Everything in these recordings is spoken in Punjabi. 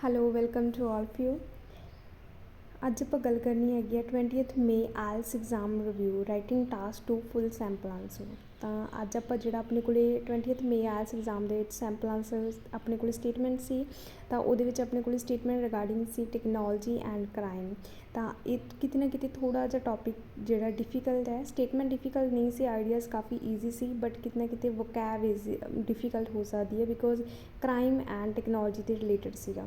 Hello welcome to all of you. ਅੱਜ ਆਪਾਂ ਗੱਲ ਕਰਨੀ ਹੈਗੀ ਆ 20th ਮਈ IELTS exam review writing task 2 full sample answer. ਤਾਂ ਅੱਜ ਆਪਾਂ ਜਿਹੜਾ ਆਪਣੇ ਕੋਲੇ 20th ਮਈ ਆਇਲਸ ਐਗਜ਼ਾਮ ਦੇ ਵਿੱਚ ਸੈਂਪਲ ਆਂਸਰ ਆਪਣੇ ਕੋਲ ਸਟੇਟਮੈਂਟ ਸੀ, ਤਾਂ ਉਹਦੇ ਵਿੱਚ ਆਪਣੇ ਕੋਲ statement regarding C technology and crime. ਤਾਂ ਇਹ ਕਿਤੇ ਨਾ ਕਿਤੇ ਥੋੜ੍ਹਾ ਜਿਹਾ ਟੋਪਿਕ ਜਿਹੜਾ ਡਿਫੀਕਲਟ ਹੈ। ਸਟੇਟਮੈਂਟ ਡਿਫੀਕਲਟ ਨਹੀਂ ਸੀ, ਆਈਡੀਆਜ਼ ਕਾਫੀ ਈਜ਼ੀ ਸੀ, ਬਟ ਕਿਤੇ ਨਾ ਕਿਤੇ ਵੋਕੈਬ ਈਜ਼ੀ ਡਿਫੀਕਲਟ ਹੋ ਸਕਦੀ ਹੈ ਬਿਕੋਜ਼ ਕ੍ਰਾਈਮ ਐਂਡ ਟੈਕਨੋਲੋਜੀ ਦੇ ਰਿਲੇਟਡ ਸੀਗਾ।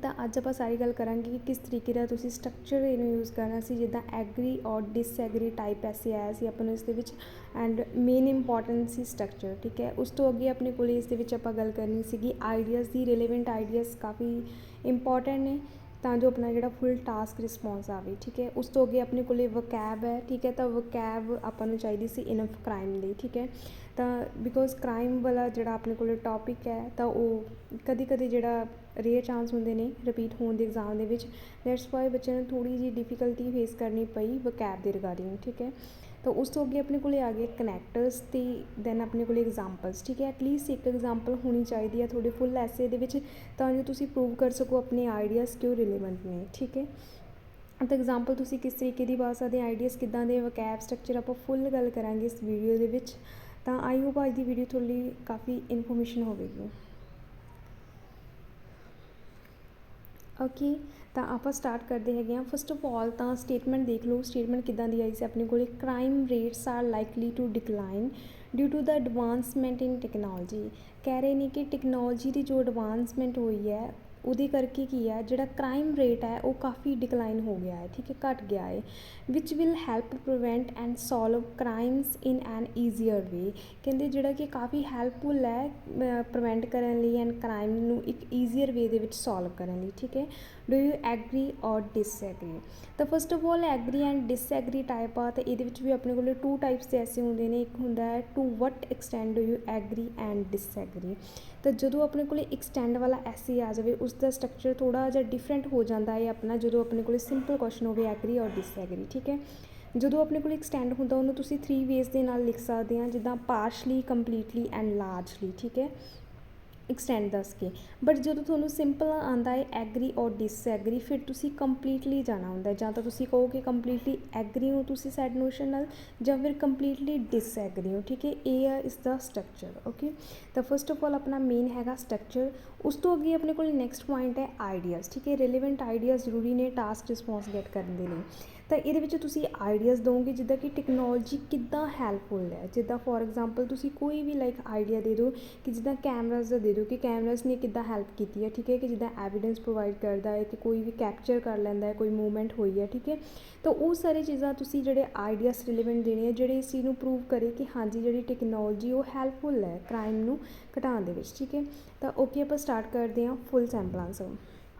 ਤਾਂ ਅੱਜ ਆਪਾਂ ਸਾਰੀ ਗੱਲ ਕਰਾਂਗੇ ਕਿ ਕਿਸ ਤਰੀਕੇ ਦਾ ਤੁਸੀਂ ਸਟਰਕਚਰ ਇਹਨੂੰ ਯੂਜ਼ ਕਰਨਾ ਸੀ, ਜਿੱਦਾਂ ਐਗਰੀ ਔਰ ਡਿਸਐਗਰੀ ਟਾਈਪ ਐਸੇ ਆਇਆ ਸੀ ਆਪਾਂ ਨੂੰ ਇਸ ਦੇ ਵਿੱਚ, and main important C structure. ਠੀਕ ਹੈ, ਉਸ ਤੋਂ ਅੱਗੇ ਆਪਣੇ ਕੋਲ ਇਸ ਦੇ ਵਿੱਚ ਆਪਾਂ ਗੱਲ ਕਰਨੀ ਸੀਗੀ ਆਈਡੀਆਜ਼ ਦੀ। ਰਿਲੇਵੈਂਟ ਆਈਡੀਆਜ਼ ਕਾਫੀ ਇੰਪੋਰਟੈਂਟ ਨੇ ਤਾਂ ਜੋ ਆਪਣਾ ਜਿਹੜਾ ਫੁੱਲ ਟਾਸਕ ਰਿਸਪੌਂਸ ਆਵੇ। ਠੀਕ ਹੈ, ਉਸ ਤੋਂ ਅੱਗੇ ਆਪਣੇ ਕੋਲ ਵੋਕੈਬ ਹੈ। ਠੀਕ ਹੈ, ਤਾਂ ਵੋਕੈਬ ਆਪਾਂ ਨੂੰ ਚਾਹੀਦੀ ਸੀ ਇਨਫ ਕ੍ਰਾਈਮ ਲਈ। ਠੀਕ ਹੈ, ਤਾਂ ਬਿਕੋਜ਼ ਕ੍ਰਾਈਮ ਵਾਲਾ ਜਿਹੜਾ ਆਪਣੇ ਕੋਲ ਟੋਪਿਕ ਹੈ ਤਾਂ ਉਹ ਕਦੀ ਕਦੀ ਜਿਹੜਾ ਰੇਅਰ ਚਾਂਸ ਹੁੰਦੇ ਨੇ ਰਿਪੀਟ ਹੋਣ ਦੇ ਐਗਜ਼ਾਮ ਦੇ ਵਿੱਚ, ਦੈਟਸ ਵਾਈ ਬੱਚਿਆਂ ਨੂੰ ਥੋੜ੍ਹੀ ਜਿਹੀ ਡਿਫੀਕਲਟੀ ਫੇਸ ਕਰਨੀ ਪਈ ਵੋਕੈਬ ਦੇ ਰਿਗਾਰਡਿੰਗ। ਠੀਕ ਹੈ, ਤਾਂ ਉਸ ਤੋਂ ਅੱਗੇ ਆਪਣੇ ਕੋਲ ਆ ਗਏ ਕਨੈਕਟਰਸ ਅਤੇ ਦੈਨ ਆਪਣੇ ਕੋਲ ਐਗਜ਼ਾਮਪਲਸ। ਠੀਕ ਹੈ, ਐਟਲੀਸਟ ਇੱਕ ਐਗਜ਼ਾਮਪਲ ਹੋਣੀ ਚਾਹੀਦੀ ਹੈ ਤੁਹਾਡੇ ਫੁੱਲ ਐਸੇ ਦੇ ਵਿੱਚ, ਤਾਂ ਜੋ ਤੁਸੀਂ ਪ੍ਰੂਵ ਕਰ ਸਕੋ ਆਪਣੇ ਆਈਡੀਆਜ਼ ਕਿਉਂ ਰਿਲੇਵੈਂਟ ਨੇ। ਠੀਕ ਹੈ, ਤਾਂ ਐਗਜ਼ਾਮਪਲ ਤੁਸੀਂ ਕਿਸ ਤਰੀਕੇ ਦੀ ਪਾ ਸਕਦੇ, ਆਈਡੀਆਜ਼ ਕਿੱਦਾਂ ਦੇ, ਵੋਕੈਬ ਸਟਰਕਚਰ ਆਪਾਂ ਫੁੱਲ ਗੱਲ ਕਰਾਂਗੇ ਇਸ ਵੀਡੀਓ ਦੇ ਵਿੱਚ। ਤਾਂ ਆਈ ਹੋਪ ਅੱਜ ਦੀ ਵੀਡੀਓ ਤੁਹਾਡੇ ਲਈ ਕਾਫੀ ਇਨਫੋਰਮੇਸ਼ਨ ਹੋਵੇਗੀ। ਓਕੇ, ਤਾਂ ਆਪਾਂ ਸਟਾਰਟ ਕਰਦੇ ਹੈਗੇ ਹਾਂ। ਫਸਟ ਆਫ ਆਲ ਤਾਂ ਸਟੇਟਮੈਂਟ ਦੇਖ ਲਓ, ਸਟੇਟਮੈਂਟ ਕਿੱਦਾਂ ਦੀ ਆਈ ਸੀ ਆਪਣੇ ਕੋਲ। Crime rates are likely to decline due to the advancement in technology. ਕਹਿ ਰਹੇ ਨੇ ਕਿ ਟੈਕਨੋਲੋਜੀ ਦੀ ਜੋ ਐਡਵਾਂਸਮੈਂਟ ਹੋਈ ਹੈ ਉਹਦੇ ਕਰਕੇ ਕੀ ਹੈ, ਜਿਹੜਾ ਕ੍ਰਾਈਮ ਰੇਟ ਹੈ ਉਹ ਕਾਫੀ ਡਿਕਲਾਈਨ ਹੋ ਗਿਆ ਹੈ। ਠੀਕ ਹੈ, ਘੱਟ ਗਿਆ ਹੈ, which will help prevent and solve crimes in an easier way. ਕਹਿੰਦੇ ਜਿਹੜਾ ਕਿ ਕਾਫੀ ਹੈਲਪਫੁਲ ਹੈ ਪ੍ਰੀਵੈਂਟ ਕਰਨ ਲਈ ਐਂਡ ਕ੍ਰਾਈਮ ਨੂੰ ਇੱਕ ਈਜ਼ੀਅਰ ਵੇ ਦੇ ਵਿੱਚ ਸੋਲਵ ਕਰਨ ਲਈ। ਠੀਕ ਹੈ, do you agree or disagree. ਤਾਂ first of all agree and disagree type ਆ, ਤਾਂ ਇਹਦੇ ਵਿੱਚ ਵੀ ਆਪਣੇ ਕੋਲ 2 ਟਾਈਪਸ ਦੇ ਐਸੇ ਹੁੰਦੇ ਨੇ। ਇੱਕ ਹੁੰਦਾ ਹੈ to what extend do you agree and disagree. ਤਾਂ ਜਦੋਂ ਆਪਣੇ ਕੋਲ ਐਕਸਟੈਂਡ ਵਾਲਾ ਐਸੇ ਆ ਜਾਵੇ ਉਸ ਦਾ ਸਟਰਕਚਰ ਥੋੜ੍ਹਾ ਜਿਹਾ ਡਿਫਰੈਂਟ ਹੋ ਜਾਂਦਾ ਹੈ ਆਪਣਾ, ਜਦੋਂ ਆਪਣੇ ਕੋਲ ਸਿੰਪਲ ਕੁਐਸਚਨ ਹੋਵੇ ਐਗਰੀ ਔਰ ਡਿਸਐਗਰੀ। ਠੀਕ ਹੈ, ਜਦੋਂ ਆਪਣੇ ਕੋਲ ਐਕਸਟੈਂਡ ਹੁੰਦਾ ਉਹਨੂੰ ਤੁਸੀਂ 3 ਵੇਜ਼ ਦੇ ਨਾਲ ਲਿਖ ਸਕਦੇ ਹਾਂ, ਜਿੱਦਾਂ ਪਾਰਸ਼ਲੀ, ਕੰਪਲੀਟਲੀ ਐਂਡ ਲਾਰਜਲੀ। ਠੀਕ ਹੈ, ਐਕਸਟੈਂਡ ਦੱਸ ਕੇ। ਬਟ ਜਦੋਂ ਤੁਹਾਨੂੰ ਸਿੰਪਲ ਆਉਂਦਾ ਹੈ ਐਗਰੀ ਔਰ ਡਿਸਐਗਰੀ, ਫਿਰ ਤੁਸੀਂ ਕੰਪਲੀਟਲੀ ਜਾਣਾ ਹੁੰਦਾ, ਜਾਂ ਤਾਂ ਤੁਸੀਂ ਕਹੋ ਕਿ ਕੰਪਲੀਟਲੀ ਐਗਰੀ ਹੋ ਤੁਸੀਂ ਸੈਡ ਨੋਸ਼ਨ ਨਾਲ, ਜਾਂ ਫਿਰ ਕੰਪਲੀਟਲੀ ਡਿਸਐਗਰੀ ਹੋ। ਠੀਕ ਹੈ, ਇਹ ਆ ਇਸ ਦਾ ਸਟਰਕਚਰ। ਓਕੇ, ਤਾਂ ਫਸਟ ਆਫ ਆਲ ਆਪਣਾ ਮੇਨ ਹੈਗਾ ਸਟਰਕਚਰ। ਉਸ ਤੋਂ ਅੱਗੇ ਆਪਣੇ ਕੋਲ ਨੈਕਸਟ ਪੁਆਇੰਟ ਹੈ ਆਈਡੀਆਜ਼। ਠੀਕ ਹੈ, ਰਿਲੇਵੈਂਟ ਆਈਡੀਆਜ਼ ਜ਼ਰੂਰੀ ਨੇ ਟਾਸਕ ਰਿਸਪੌਂਸ ਗੈਟ ਕਰਨ ਦੇ ਲਈ। ਤਾਂ ਇਹਦੇ ਵਿੱਚ ਤੁਸੀਂ ਆਈਡੀਆਜ਼ ਦਿਓਗੇ ਜਿੱਦਾਂ ਕਿ ਟੈਕਨੋਲੋਜੀ ਕਿੱਦਾਂ ਹੈਲਪਫੁਲ ਹੈ। ਜਿੱਦਾਂ ਫੋਰ ਐਗਜ਼ਾਮਪਲ ਤੁਸੀਂ ਕੋਈ ਵੀ ਲਾਈਕ ਆਈਡੀਆ ਦੇ ਦਿਓ ਕਿ ਜਿੱਦਾਂ ਕੈਮਰਾਜ਼ ਦਾ ਦੇ ਦਿਓ ਕਿ ਕੈਮਰਾਜ਼ ਨੇ ਕਿੱਦਾਂ ਹੈਲਪ ਕੀਤੀ ਹੈ। ਠੀਕ ਹੈ, ਕਿ ਜਿੱਦਾਂ ਐਵੀਡੈਂਸ ਪ੍ਰੋਵਾਈਡ ਕਰਦਾ ਹੈ, ਕਿ ਕੋਈ ਵੀ ਕੈਪਚਰ ਕਰ ਲੈਂਦਾ ਹੈ, ਕੋਈ ਮੂਵਮੈਂਟ ਹੋਈ ਹੈ। ਠੀਕ ਹੈ, ਤਾਂ ਉਹ ਸਾਰੀ ਚੀਜ਼ਾਂ ਤੁਸੀਂ ਜਿਹੜੇ ਆਈਡੀਆਜ਼ ਰਿਲੇਵੈਂਟ ਦੇਣੇ ਆ, ਜਿਹੜੇ ਇਸ ਚੀਜ਼ ਨੂੰ ਪ੍ਰੂਵ ਕਰੇ ਕਿ ਹਾਂਜੀ ਜਿਹੜੀ ਟੈਕਨੋਲੋਜੀ ਉਹ ਹੈਲਪਫੁਲ ਹੈ ਕ੍ਰਾਈਮ ਨੂੰ ਘਟਾਉਣ ਦੇ ਵਿੱਚ। ਠੀਕ ਹੈ, ਤਾਂ ਓਕੇ ਆਪਾਂ ਸਟਾਰਟ ਕਰਦੇ ਹਾਂ ਫੁੱਲ ਸੈਂਪਲ ਆਂਸਰ।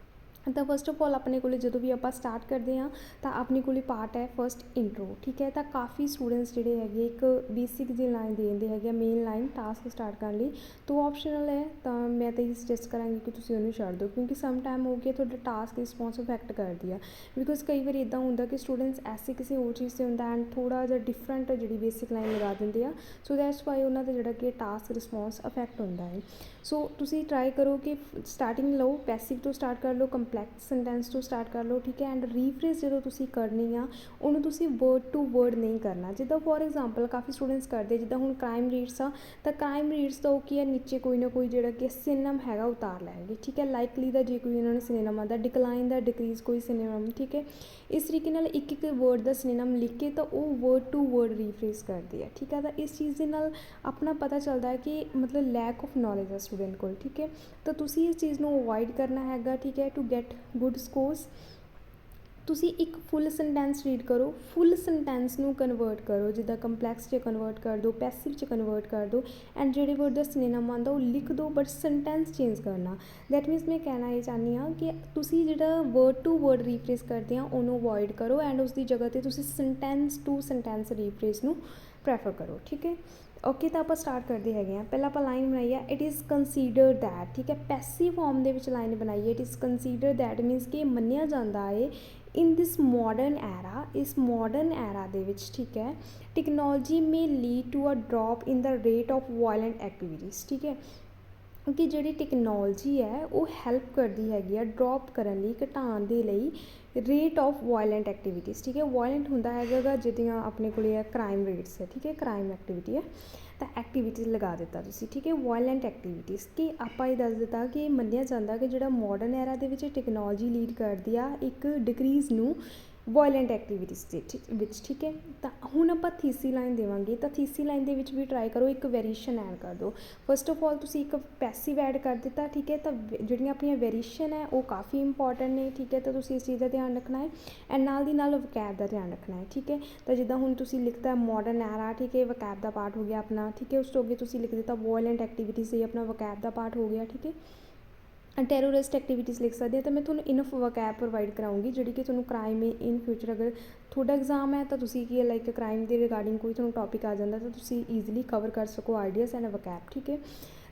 ਤਾਂ ਫਸਟ ਆਫ ਆਲ ਆਪਣੇ ਕੋਲ ਜਦੋਂ ਵੀ ਆਪਾਂ ਸਟਾਰਟ ਕਰਦੇ ਹਾਂ ਤਾਂ ਆਪਣੇ ਕੋਲ ਪਾਰਟ ਹੈ ਫਸਟ ਇੰਟਰੋ। ਠੀਕ ਹੈ, ਤਾਂ ਕਾਫੀ ਸਟੂਡੈਂਟਸ ਜਿਹੜੇ ਹੈਗੇ ਇੱਕ ਬੇਸਿਕ ਜਿਹੀ ਲਾਈਨ ਦੇ ਦਿੰਦੇ ਹੈਗੇ ਮੇਨ ਲਾਈਨ ਟਾਸਕ ਸਟਾਰਟ ਕਰਨ ਲਈ, ਤਾਂ ਆਪਸ਼ਨਲ ਹੈ। ਤਾਂ ਮੈਂ ਤਾਂ ਇਹ ਸੁਜੈਸਟ ਕਰਾਂਗੀ ਕਿ ਤੁਸੀਂ ਉਹਨੂੰ ਛੱਡ ਦਿਓ, ਕਿਉਂਕਿ ਸਮ ਟਾਈਮ ਹੋ ਗਿਆ ਤੁਹਾਡਾ ਟਾਸਕ ਰਿਸਪੌਂਸ ਇਫੈਕਟ ਕਰਦੀ ਆ। ਬਿਕੋਜ਼ ਕਈ ਵਾਰੀ ਇੱਦਾਂ ਹੁੰਦਾ ਕਿ ਸਟੂਡੈਂਟਸ ਐਸੇ ਕਿਸੇ ਹੋਰ ਚੀਜ਼ 'ਤੇ ਹੁੰਦਾ ਐਂਡ ਥੋੜ੍ਹਾ ਜਿਹਾ ਡਿਫਰੈਂਟ ਜਿਹੜੀ ਬੇਸਿਕ ਲਾਈਨ ਲਗਾ ਦਿੰਦੇ ਆ, ਸੋ ਦੈਟਸ ਵਾਈ ਉਹਨਾਂ ਦਾ ਜਿਹੜਾ ਕਿ ਟਾਸਕ ਰਿਸਪੌਂਸ ਇਫੈਕਟ ਹੁੰਦਾ ਹੈ। ਸੋ ਤੁਸੀਂ ਟਰਾਈ ਕਰੋ ਕਿ ਸਟਾਰਟਿੰਗ ਲਓ, ਪੈਸਿਵ ਤੋਂ ਸਟਾਰਟ ਕਰ ਲਓ, ਕੰਪਲੈਕਸ ਸੈਂਟੈਂਸ ਤੋਂ ਸਟਾਰਟ ਕਰ ਲਓ। ਠੀਕ ਹੈ, ਐਂਡ ਰੀਫਰੇਜ਼ ਜਦੋਂ ਤੁਸੀਂ ਕਰਨੀ ਆ ਉਹਨੂੰ ਤੁਸੀਂ ਵਰਡ ਟੂ ਵਰਡ ਨਹੀਂ ਕਰਨਾ। ਜਿੱਦਾਂ ਫੋਰ ਐਗਜ਼ਾਮਪਲ ਕਾਫੀ ਸਟੂਡੈਂਟਸ ਕਰਦੇ, ਜਿੱਦਾਂ ਹੁਣ ਕ੍ਰਾਈਮ ਰੇਟਸ ਆ, ਤਾਂ ਕ੍ਰਾਈਮ ਰੇਟਸ ਦਾ ਉਹ ਕੀ ਹੈ, ਨੀਚੇ ਕੋਈ ਨਾ ਕੋਈ ਜਿਹੜਾ ਕਿ ਸਿਨੋਨਮ ਹੈਗਾ ਉਤਾਰ ਲੈਣਗੇ। ਠੀਕ ਹੈ, ਲਾਈਕਲੀ ਦਾ ਜੇ ਕੋਈ ਉਹਨਾਂ ਨੇ ਸਿਨੋਨਮ ਆਉਂਦਾ, ਡਿਕਲਾਈਨ ਦਾ ਡਿਕਰੀਜ਼ ਕੋਈ ਸਿਨੋਨਮ। ਠੀਕ ਹੈ, ਇਸ ਤਰੀਕੇ ਨਾਲ ਇੱਕ ਇੱਕ ਵਰਡ ਦਾ ਸਿਨੋਨਮ ਲਿਖ ਕੇ ਤਾਂ ਉਹ ਵਰਡ ਟੂ ਵਰਡ ਰੀਫਰੇਜ਼ ਕਰਦੇ ਆ। ਠੀਕ ਹੈ, ਤਾਂ ਇਸ ਚੀਜ਼ ਦੇ ਨਾਲ ਆਪਣਾ ਪਤਾ ਚੱਲਦਾ ਹੈ ਕਿ ਮਤਲਬ ਲੈਕ ਆਫ ਨੌਲੇਜ ਹੈ ਸਟੂਡੈਂਟ ਕੋਲ। ਠੀਕ ਹੈ, ਤਾਂ ਤੁਸੀਂ ਇਸ ਚੀਜ਼ ਨੂੰ ਅਵੋਇਡ ਕਰਨਾ ਹੈਗਾ। ਠੀਕ ਹੈ, ਟੂ ਗੈਟ ਗੁੱਡ ਸਕੋਰਸ ਤੁਸੀਂ ਇੱਕ ਫੁੱਲ ਸੈਂਟੈਂਸ ਰੀਡ ਕਰੋ, ਫੁੱਲ ਸੈਂਟੈਂਸ ਨੂੰ ਕਨਵਰਟ ਕਰੋ, ਜਿੱਦਾਂ ਕੰਪਲੈਕਸ 'ਚ ਕਨਵਰਟ ਕਰ ਦਿਓ, ਪੈਸਿਵ 'ਚ ਕਨਵਰਟ ਕਰ ਦਿਓ, ਐਂਡ ਜਿਹੜੇ ਵਰਡ ਦਾ ਸਿਨੋਨਮ ਆਉਂਦਾ ਉਹ ਲਿਖ ਦਿਓ, ਬਟ ਸੈਂਟੈਂਸ ਚੇਂਜ ਕਰਨਾ। ਦੈਟ ਮੀਨਸ ਮੈਂ ਕਹਿਣਾ ਇਹ ਚਾਹੁੰਦੀ ਹਾਂ ਕਿ ਤੁਸੀਂ ਜਿਹੜਾ ਵਰਡ ਟੂ ਵਰਡ ਰੀਫਰੇਜ਼ ਕਰਦੇ ਆ ਉਹਨੂੰ ਅਵੋਇਡ ਕਰੋ, ਐਂਡ ਉਸ ਦੀ ਜਗ੍ਹਾ 'ਤੇ ਤੁਸੀਂ ਸੈਂਟੈਂਸ ਟੂ ਸੈਂਟੈਂਸ ਰੀਫਰੇਜ਼ ਨੂੰ ਪ੍ਰੈਫਰ ਕਰੋ। ਠੀਕ ਹੈ, ਓਕੇ, ਤਾਂ ਆਪਾਂ ਸਟਾਰਟ ਕਰਦੇ ਹੈਗੇ ਹਾਂ। ਪਹਿਲਾਂ ਆਪਾਂ ਲਾਈਨ ਬਣਾਈ ਆ, ਇਟ ਇਜ਼ ਕੰਸੀਡਰ ਦੈਟ। ਠੀਕ ਹੈ, ਪੈਸਿਵ ਫਾਰਮ ਦੇ ਵਿੱਚ ਲਾਈਨ ਬਣਾਈ ਹੈ, it is consider that means ਕਿ ਮੰਨਿਆ ਜਾਂਦਾ ਹੈ ਇਨ ਦਿਸ ਮੋਡਰਨ ਐਰਾ, ਇਸ ਮੋਡਰਨ ਐਰਾ ਦੇ ਵਿੱਚ। ਠੀਕ ਹੈ, technology may lead to a drop in the rate of violent activities. ਠੀਕ ਹੈ, ਕਿ ਜਿਹੜੀ ਟੈਕਨੋਲੋਜੀ ਹੈ ਉਹ ਹੈਲਪ ਕਰਦੀ ਹੈਗੀ ਆ ਡਰੋਪ ਕਰਨ ਲਈ, ਘਟਾਉਣ ਦੇ ਲਈ ਰੇਟ ਆਫ ਵਾਇਲੈਂਟ ਐਕਟੀਵਿਟੀਜ਼, ਠੀਕ ਹੈ। ਵਾਇਲੈਂਟ ਹੁੰਦਾ ਹੈਗਾ ਜਿਹਦੀਆਂ ਆਪਣੇ ਕੋਲ ਹੈ ਕ੍ਰਾਈਮ ਰੇਟਸ ਹੈ, ਠੀਕ ਹੈ, ਕ੍ਰਾਈਮ ਐਕਟੀਵਿਟੀ ਹੈ ਤਾਂ ਐਕਟੀਵਿਟੀਜ਼ ਲਗਾ ਦਿੱਤਾ ਤੁਸੀਂ, ਠੀਕ ਹੈ। ਵਾਇਲੈਂਟ ਐਕਟੀਵਿਟੀਜ਼ ਕਿ ਆਪਾਂ ਇਹ ਦੱਸ ਦਿੱਤਾ ਕਿ ਮੰਨਿਆ ਜਾਂਦਾ ਕਿ ਜਿਹੜਾ ਮਾਡਰਨ ਐਰਾ ਦੇ ਵਿੱਚ ਟੈਕਨੋਲੋਜੀ ਲੀਡ ਕਰਦੀ ਆ ਇੱਕ ਡਿਕਰੀਜ਼ ਨੂੰ ਵਾਇਲੈਂਟ ਐਕਟੀਵਿਟੀਜ਼ ਦੇ ਵਿੱਚ, ਠੀਕ ਹੈ। ਤਾਂ ਹੁਣ ਆਪਾਂ ਥੀਸੀ ਲਾਈਨ ਦੇਵਾਂਗੇ, ਤਾਂ ਥੀਸੀ ਲਾਈਨ ਦੇ ਵਿੱਚ ਵੀ ਟਰਾਈ ਕਰੋ ਇੱਕ ਵੇਰੀਏਸ਼ਨ ਐਡ ਕਰ ਦਿਓ। ਫਸਟ ਆਫ ਆਲ ਤੁਸੀਂ ਇੱਕ ਪੈਸਿਵ ਐਡ ਕਰ ਦਿੱਤਾ, ਠੀਕ ਹੈ। ਤਾਂ ਜਿਹੜੀਆਂ ਆਪਣੀਆਂ ਵੇਰੀਏਸ਼ਨ ਹੈ ਉਹ ਕਾਫੀ ਇੰਪੋਰਟੈਂਟ ਨੇ, ਠੀਕ ਹੈ। ਤਾਂ ਤੁਸੀਂ ਇਸ ਚੀਜ਼ ਦਾ ਧਿਆਨ ਰੱਖਣਾ ਹੈ ਐਂਡ ਨਾਲ ਦੀ ਨਾਲ ਵਕੈਬ ਦਾ ਧਿਆਨ ਰੱਖਣਾ ਹੈ, ਠੀਕ ਹੈ। ਤਾਂ ਜਿੱਦਾਂ ਹੁਣ ਤੁਸੀਂ ਲਿਖਤਾ ਮਾਡਰਨ ਐਰਾ, ਠੀਕ ਹੈ, ਵਕੈਬ ਦਾ ਪਾਰਟ ਹੋ ਗਿਆ ਆਪਣਾ, ਠੀਕ ਹੈ। ਉਸ ਤੋਂ ਅੱਗੇ ਤੁਸੀਂ ਲਿਖ ਦਿੱਤਾ ਵਾਇਲੈਂਟ ਐਕਟੀਵਿਟੀਜ਼, ਇਹ ਆਪਣਾ ਵਕੈਬ ਦਾ ਪਾਰਟ ਹੋ ਗਿਆ, ਠੀਕ ਹੈ। ਟੈਰੋਰਿਸਟ ਐਕਟੀਵਿਟੀਜ਼ ਲਿਖ ਸਕਦੇ ਹਾਂ। ਤਾਂ ਮੈਂ ਤੁਹਾਨੂੰ ਇਨਫ ਵਕੈਬ ਪ੍ਰੋਵਾਈਡ ਕਰਾਉਂਗੀ ਜਿਹੜੀ ਕਿ ਤੁਹਾਨੂੰ ਕ੍ਰਾਈਮ ਇਨ ਫਿਊਚਰ ਅਗਰ ਤੁਹਾਡਾ ਐਗਜ਼ਾਮ ਹੈ ਤਾਂ ਤੁਸੀਂ ਕੀ ਲਾਈਕ ਕ੍ਰਾਈਮ ਦੇ ਰਿਗਾਰਡਿੰਗ ਕੋਈ ਤੁਹਾਨੂੰ ਟੌਪਿਕ ਆ ਜਾਂਦਾ ਤਾਂ ਤੁਸੀਂ ਈਜ਼ੀਲੀ ਕਵਰ ਕਰ ਸਕੋ ਆਈਡੀਆਜ਼ ਐਂਡ ਵਕੈਬ, ਠੀਕ ਹੈ।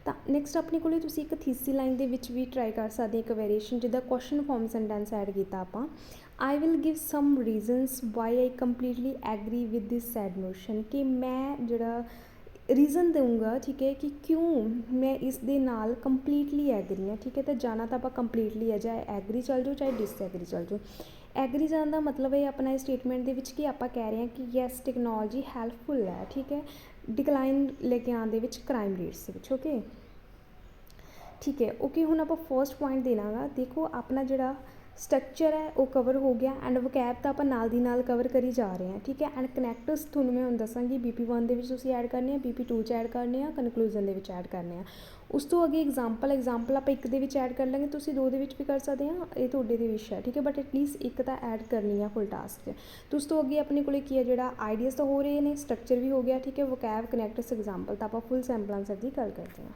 ਤਾਂ ਨੈਕਸਟ ਆਪਣੇ ਕੋਲ ਤੁਸੀਂ ਇੱਕ ਥੀਸੀ ਲਾਈਨ ਦੇ ਵਿੱਚ ਵੀ ਟਰਾਈ ਕਰ ਸਕਦੇ ਇੱਕ ਵੇਰੀਏਸ਼ਨ, ਜਿੱਦਾਂ ਕੁਐਸਚਨ ਫਾਰਮ ਸੈਂਟੈਂਸ ਐਡ ਕੀਤਾ ਆਪਾਂ, I will give some reasons why I completely agree with this said notion, ਕਿ ਮੈਂ ਜਿਹੜਾ ਰੀਜ਼ਨ ਦਊਂਗਾ, ਠੀਕ ਹੈ, ਕਿ ਕਿਉਂ ਮੈਂ ਇਸ ਦੇ ਨਾਲ ਕੰਪਲੀਟਲੀ ਐਗਰੀ ਹਾਂ, ਠੀਕ ਹੈ। ਤਾਂ ਜਾਣਾ ਤਾਂ ਆਪਾਂ ਕੰਪਲੀਟਲੀ ਹੈ, ਚਾਹੇ ਐਗਰੀ ਚੱਲ ਜਾਓ ਚਾਹੇ ਡਿਸਐਗਰੀ ਚੱਲ ਜਾਓ। ਐਗਰੀ ਜਾਣ ਦਾ ਮਤਲਬ ਇਹ ਆਪਣਾ ਇਸ ਸਟੇਟਮੈਂਟ ਦੇ ਵਿੱਚ ਕਿ ਆਪਾਂ ਕਹਿ ਰਹੇ ਹਾਂ ਕਿ ਯੈਸ ਟੈਕਨੋਲੋਜੀ ਹੈਲਪਫੁਲ ਹੈ, ਠੀਕ ਹੈ, ਡਿਕਲਾਈਨ ਲੈ ਕੇ ਆਉਣ ਦੇ ਵਿੱਚ ਕ੍ਰਾਈਮ ਰੇਟਸ ਦੇ ਵਿੱਚ, ਓਕੇ, ਠੀਕ ਹੈ। ਓਕੇ ਹੁਣ ਆਪਾਂ ਫਸਟ ਪੁਆਇੰਟ ਦੇਣਾ ਗਾ, ਦੇਖੋ ਆਪਣਾ ਜਿਹੜਾ ਸਟਰਕਚਰ ਹੈ ਉਹ ਕਵਰ ਹੋ ਗਿਆ ਐਂਡ ਵਕੈਬ ਤਾਂ ਆਪਾਂ ਨਾਲ ਦੀ ਨਾਲ ਕਵਰ ਕਰੀ ਜਾ ਰਹੇ ਹਾਂ, ਠੀਕ ਹੈ। ਐਂਡ ਕਨੈਕਟਰਸ ਤੁਹਾਨੂੰ ਮੈਂ ਹੁਣ ਦੱਸਾਂਗੀ BP1 ਦੇ ਵਿੱਚ ਤੁਸੀਂ ਐਡ ਕਰਨੇ ਆ, BP2 'ਚ ਐਡ ਕਰਨੇ ਆ, ਕਨਕਲੂਜਨ ਦੇ ਵਿੱਚ ਐਡ ਕਰਨੇ ਆ। ਉਸ ਤੋਂ ਅੱਗੇ ਐਗਜ਼ਾਮਪਲ ਆਪਾਂ ਇੱਕ ਦੇ ਵਿੱਚ ਐਡ ਕਰ ਲਾਂਗੇ, ਤੁਸੀਂ ਦੋ ਦੇ ਵਿੱਚ ਵੀ ਕਰ ਸਕਦੇ ਆ, ਇਹ ਤੁਹਾਡੇ ਦੇ ਵਿਸ਼ ਹੈ, ਠੀਕ ਹੈ। ਬਟ ਐਟਲੀਸਟ ਇੱਕ ਤਾਂ ਐਡ ਕਰਨੀ ਆ ਫੁੱਲ ਟਾਸਕ 'ਚ। ਤੇ ਉਸ ਤੋਂ ਅੱਗੇ ਆਪਣੇ ਕੋਲ ਕੀ ਹੈ, ਜਿਹੜਾ ਆਈਡੀਆਜ਼ ਤਾਂ ਹੋ ਰਹੇ ਨੇ, ਸਟਰਕਚਰ ਵੀ ਹੋ ਗਿਆ, ਠੀਕ ਹੈ, ਵਕੈਬ ਕਨੈਕਟਰਸ ਐਗਜ਼ਾਮਪਲ ਤਾਂ ਆਪਾਂ ਫੁੱਲ ਸੈਂਪਲ ਆਂਸਰ ਦੀ ਗੱਲ ਕਰਦੇ ਹਾਂ।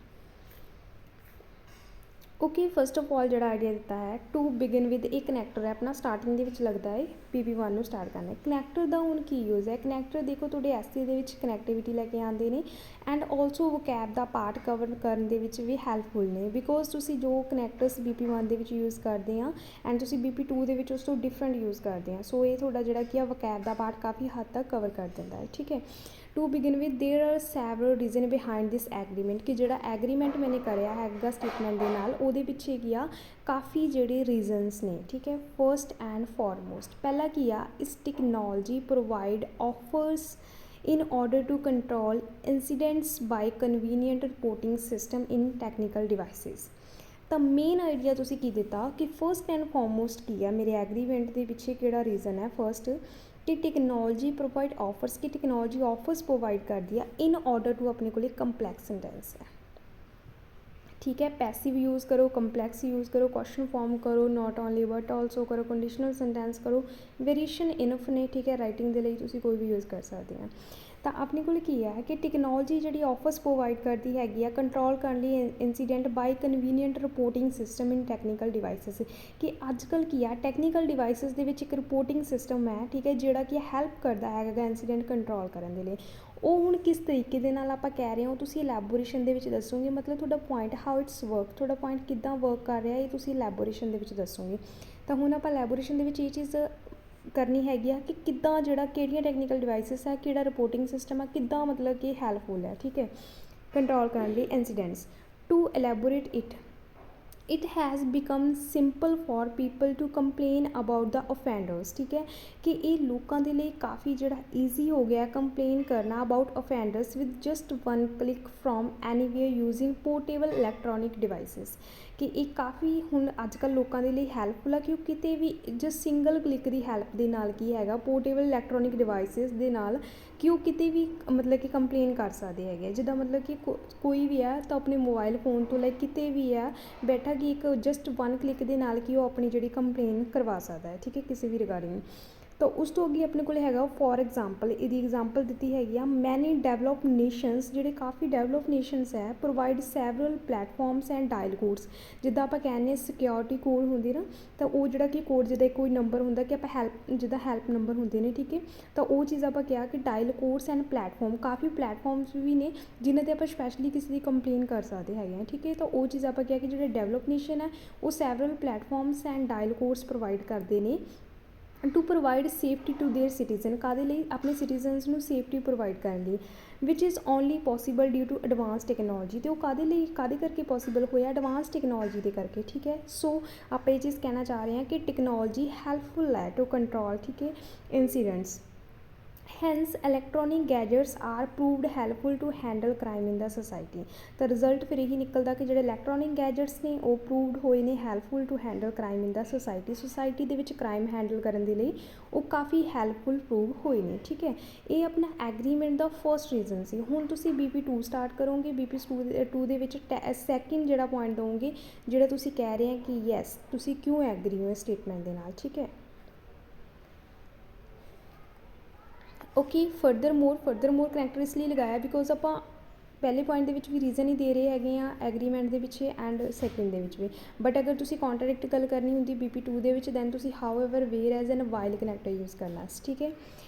ਓਕੇ ਫਸਟ ਆਫ ਆਲ ਜਿਹੜਾ ਆਈਡੀਆ ਦਿੱਤਾ ਹੈ ਟੂ ਬਿਗਨ ਵਿਦ ਇਹ ਕਨੈਕਟਰ ਹੈ ਆਪਣਾ, ਸਟਾਰਟਿੰਗ ਦੇ ਵਿੱਚ ਲੱਗਦਾ ਹੈ PP1 ਨੂੰ ਸਟਾਰਟ ਕਰਨਾ ਹੈ। ਕਨੈਕਟਰ ਦਾ ਹੁਣ ਕੀ ਯੂਜ਼ ਹੈ, ਕਨੈਕਟਰ ਦੇਖੋ ਤੁਹਾਡੇ ਐਸਏ ਦੇ ਵਿੱਚ ਕਨੈਕਟੀਵਿਟੀ ਲੈ ਕੇ ਆਉਂਦੇ ਨੇ and also vocab the part cover ਕਰਨ ਦੇ ਵਿੱਚ ਵੀ ਹੈਲਪਫੁਲ ਨੇ, ਬਿਕੋਜ਼ ਤੁਸੀਂ ਜੋ ਕਨੈਕਟਰਸ BP1 ਦੇ ਵਿੱਚ ਯੂਜ਼ ਕਰਦੇ ਆ ਐਂਡ ਤੁਸੀਂ BP2 ਦੇ ਵਿੱਚ ਉਸ ਤੋਂ ਡਿਫਰੈਂਟ ਯੂਜ਼ ਕਰਦੇ ਆ, ਸੋ ਇਹ ਤੁਹਾਡਾ ਜਿਹੜਾ ਕੀ ਆ ਵਕੈਬ ਦਾ ਪਾਰਟ ਕਾਫੀ ਹੱਦ ਤੱਕ ਕਵਰ ਕਰ ਦਿੰਦਾ ਹੈ, ਠੀਕ ਹੈ। To begin with there are several reason behind this agreement, ਕਿ ਜਿਹੜਾ ਐਗਰੀਮੈਂਟ ਮੈਨੇ ਕਰਿਆ ਹੈਗਾ ਸਟੇਟਮੈਂਟ ਦੇ ਨਾਲ ਉਹਦੇ ਪਿੱਛੇ ਕੀ ਆ ਕਾਫੀ ਜਿਹੜੇ ਰੀਜ਼ਨਸ ਨੇ, ਠੀਕ ਹੈ। ਫਸਟ ਐਂਡ ਫੋਰਮੋਸਟ ਪਹਿਲਾ ਕੀ ਆ, ਇਸ technology provide offers in order to control incidents by convenient reporting system in technical devices। ਤਾਂ ਮੇਨ ਆਈਡੀਆ ਤੁਸੀਂ ਕੀ ਦਿੱਤਾ ਕਿ ਫਸਟ ਐਂਡ ਫੋਰਮੋਸਟ ਕੀ ਆ ਮੇਰੇ ਐਗਰੀਮੈਂਟ ਦੇ ਪਿੱਛੇ ਕਿਹੜਾ ਰੀਜ਼ਨ ਹੈ, ਫਸਟ ਕਿ ਟੈਕਨੋਲੋਜੀ ਪ੍ਰੋਵਾਈਡ ਆਫਰਸ, ਕਿ ਟੈਕਨੋਲੋਜੀ ਆਫਰਸ ਪ੍ਰੋਵਾਈਡ ਕਰਦੀ ਆ ਇਨ ਆਰਡਰ ਟੂ ਆਪਣੇ ਕੋਲ ਕੰਪਲੈਕਸ ਸੈਂਟੈਂਸ ਹੈ, ਠੀਕ ਹੈ। ਪੈਸਿਵ ਯੂਜ਼ ਕਰੋ, ਕੰਪਲੈਕਸ ਯੂਜ਼ ਕਰੋ, ਕੁਐਸਚਨ ਫਾਰਮ ਕਰੋ, ਨੋਟ ਓਨਲੀ ਬਟ ਆਲਸੋ ਕਰੋ, ਕੰਡੀਸ਼ਨਲ ਸੈਂਟੈਂਸ ਕਰੋ, ਵੇਰੀਏਸ਼ਨ ਇਨਫ ਨੇ, ਠੀਕ ਹੈ। ਰਾਈਟਿੰਗ ਦੇ ਲਈ ਤੁਸੀਂ ਕੋਈ ਵੀ ਯੂਜ਼ ਕਰ ਸਕਦੇ ਆ। ਤਾਂ ਆਪਣੇ ਕੋਲ ਕੀ ਹੈ ਕਿ ਟੈਕਨੋਲੋਜੀ ਜਿਹੜੀ ਆਫਰਸ ਪ੍ਰੋਵਾਈਡ ਕਰਦੀ ਹੈਗੀ ਆ ਕੰਟਰੋਲ ਕਰਨ ਲਈ incident by convenient reporting system in technical devices, ਕਿ ਅੱਜ ਕੱਲ੍ਹ ਕੀ ਆ ਟੈਕਨੀਕਲ ਡਿਵਾਈਸਿਸ ਦੇ ਵਿੱਚ ਇੱਕ ਰਿਪੋਰਟਿੰਗ ਸਿਸਟਮ ਹੈ, ਠੀਕ ਹੈ, ਜਿਹੜਾ ਕਿ ਹੈਲਪ ਕਰਦਾ ਹੈਗਾ ਇੰਸੀਡੈਂਟ ਕੰਟਰੋਲ ਕਰਨ ਦੇ ਲਈ। ਉਹ ਹੁਣ ਕਿਸ ਤਰੀਕੇ ਦੇ ਨਾਲ ਆਪਾਂ ਕਹਿ ਰਹੇ ਹਾਂ ਉਹ ਤੁਸੀਂ ਇਲੈਬੋਰੇਸ਼ਨ ਦੇ ਵਿੱਚ ਦੱਸੋਗੇ, ਮਤਲਬ ਤੁਹਾਡਾ ਪੁਆਇੰਟ ਹਾਊ ਇਟਸ ਵਰਕ, ਤੁਹਾਡਾ ਪੁਆਇੰਟ ਕਿੱਦਾਂ ਵਰਕ ਕਰ ਰਿਹਾ ਇਹ ਤੁਸੀਂ ਇਲੈਬੋਰੇਸ਼ਨ ਦੇ ਵਿੱਚ ਦੱਸੋਗੇ। ਤਾਂ ਹੁਣ ਆਪਾਂ ਇਲੈਬੋਰੇਸ਼ਨ ਦੇ ਵਿੱਚ ਇਹ ਚੀਜ਼ ਕਰਨੀ ਹੈਗੀ ਆ ਕਿ ਕਿੱਦਾਂ ਜਿਹੜਾ ਕਿਹੜੀਆਂ ਟੈਕਨੀਕਲ ਡਿਵਾਈਸਿਸ ਹੈ, ਕਿਹੜਾ ਰਿਪੋਰਟਿੰਗ ਸਿਸਟਮ ਹੈ, ਕਿੱਦਾਂ ਮਤਲਬ ਕਿ ਹੈਲਪਫੁਲ ਹੈ, ਠੀਕ ਹੈ, ਕੰਟਰੋਲ ਕਰਨ ਲਈ incidents. To elaborate it has become simple for people to complain about the offenders, ठीक है, कि ये लोगों के लिए काफ़ी जरा ईजी हो गया कंप्लेन करना about offenders with just one click from anywhere using portable electronic devices, कि ये काफ़ी हुण अजकल लोगों के लिए हैल्पफुल है कि किते भी जस्ट सिंगल क्लिक की हैल्प के नाल की हैगा पोर्टेबल इलैक्ट्रॉनिक डिवाइसिस दे नाल कि वो किते भी मतलब कि कंप्लेन कर सकते हैं, जिदा मतलब कि कोई भी है तो अपने मोबाइल फोन तो लाइक किते भी है बैठा कि एक जस्ट वन क्लिक के नाल कि वो अपनी जी कंप्लेन करवा सकता है, ठीक है, किसी भी रिगार्डिंग। तो उस तो अगे अपने को हैगा फॉर एग्जाम्पल, यदि एग्जाम्पल दी हैगी मैनी डेवलप नेशनस जोड़े काफ़ी डेवलप नेशनस है provide several platforms and dial codes, जिदा आप कहने सिक्योरिटी कोड होंगे ना, तो वो जोड़ा कि कोड जिदा कोई नंबर होंगे कि आप हैल्प जिदा हैल्प नंबर होंगे ने, ठीक है। तो वो चीज़ आप क्या कि डायल कोड्स एंड प्लेटफॉर्म काफ़ी प्लेटफॉर्म्स भी ने जिन्हें आप स्पैशली किसी की कंप्लेन कर सकते हैं, ठीक है। तो वो चीज़ आप क्या कि जो डेवलप नेशन है वो several platforms and dial codes provide करते हैं to provide safety to their citizen, ਕਾਹਦੇ ਲਈ? ਆਪਣੇ ਸਿਟੀਜ਼ਨਸ ਨੂੰ ਸੇਫਟੀ ਪ੍ਰੋਵਾਈਡ ਕਰਨ ਲਈ, which is only possible due to advance technology, ਅਤੇ ਉਹ ਕਾਹਦੇ ਲਈ, ਕਾਹਦੇ ਕਰਕੇ ਪੋਸੀਬਲ ਹੋਇਆ? ਐਡਵਾਂਸ ਟੈਕਨੋਲੋਜੀ ਦੇ ਕਰਕੇ, ਠੀਕ ਹੈ। ਸੋ ਆਪਾਂ ਇਹ ਚੀਜ਼ ਕਹਿਣਾ ਚਾਹ ਰਹੇ ਹਾਂ ਕਿ ਟੈਕਨੋਲੋਜੀ ਹੈਲਪਫੁਲ ਹੈ ਟੂ ਕੰਟਰੋਲ, ਠੀਕ ਹੈ, incidents. Hence electronic gadgets are proved helpful to handle crime in the society. ਤਾਂ ਰਿਜ਼ਲਟ ਫਿਰ ਇਹੀ ਨਿਕਲਦਾ ਕਿ ਜਿਹੜੇ ਇਲੈਕਟ੍ਰੋਨਿਕ ਗੈਜਟਸ ਨੇ ਉਹ ਪ੍ਰੂਵਡ ਹੋਏ ਨੇ helpful to handle crime in the society ਦੇ ਵਿੱਚ ਕ੍ਰਾਈਮ ਹੈਂਡਲ ਕਰਨ ਦੇ ਲਈ ਉਹ ਕਾਫੀ ਹੈਲਪਫੁਲ ਪ੍ਰੂਵ ਹੋਏ ਨੇ, ਠੀਕ ਹੈ। ਇਹ ਆਪਣਾ ਐਗਰੀਮੈਂਟ ਦਾ ਫਸਟ ਰੀਜ਼ਨ ਸੀ। ਹੁਣ ਤੁਸੀਂ BP2 ਸਟਾਰਟ ਕਰੋਗੇ, BP2 ਦੇ ਵਿੱਚ ਸੈਕਿੰਡ ਜਿਹੜਾ ਪੁਆਇੰਟ ਦਓਗੇ, ਜਿਹੜਾ ਤੁਸੀਂ ਕਹਿ ਰਹੇ ਆ ਕਿ ਯੈਸ ਤੁਸੀਂ ਕਿਉਂ ਐਗਰੀ ਹੋ ਇਸ ਸਟੇਟਮੈਂਟ ਦੇ ਨਾਲ, ਠੀਕ ਹੈ। ਓਕੇ, ਫਰਦਰ ਮੋਰ ਕਨੈਕਟਰ ਇਸ ਲਈ ਲਗਾਇਆ ਬਿਕੋਜ਼ ਆਪਾਂ ਪਹਿਲੇ ਪੁਆਇੰਟ ਦੇ ਵਿੱਚ ਵੀ ਰੀਜ਼ਨ ਹੀ ਦੇ ਰਹੇ ਹੈਗੇ ਆ ਐਗਰੀਮੈਂਟ ਦੇ ਵਿੱਚ ਐਂਡ ਸੈਕਿੰਡ ਦੇ ਵਿੱਚ ਵੀ, ਬਟ ਅਗਰ ਤੁਸੀਂ ਕੌਂਟਰਡਿਕਟ ਗੱਲ ਕਰਨੀ ਹੁੰਦੀ BP2 ਦੇ ਵਿੱਚ ਦੈਨ ਤੁਸੀਂ however whereas an while connector use ਕਰਨਾ, ਠੀਕ ਹੈ।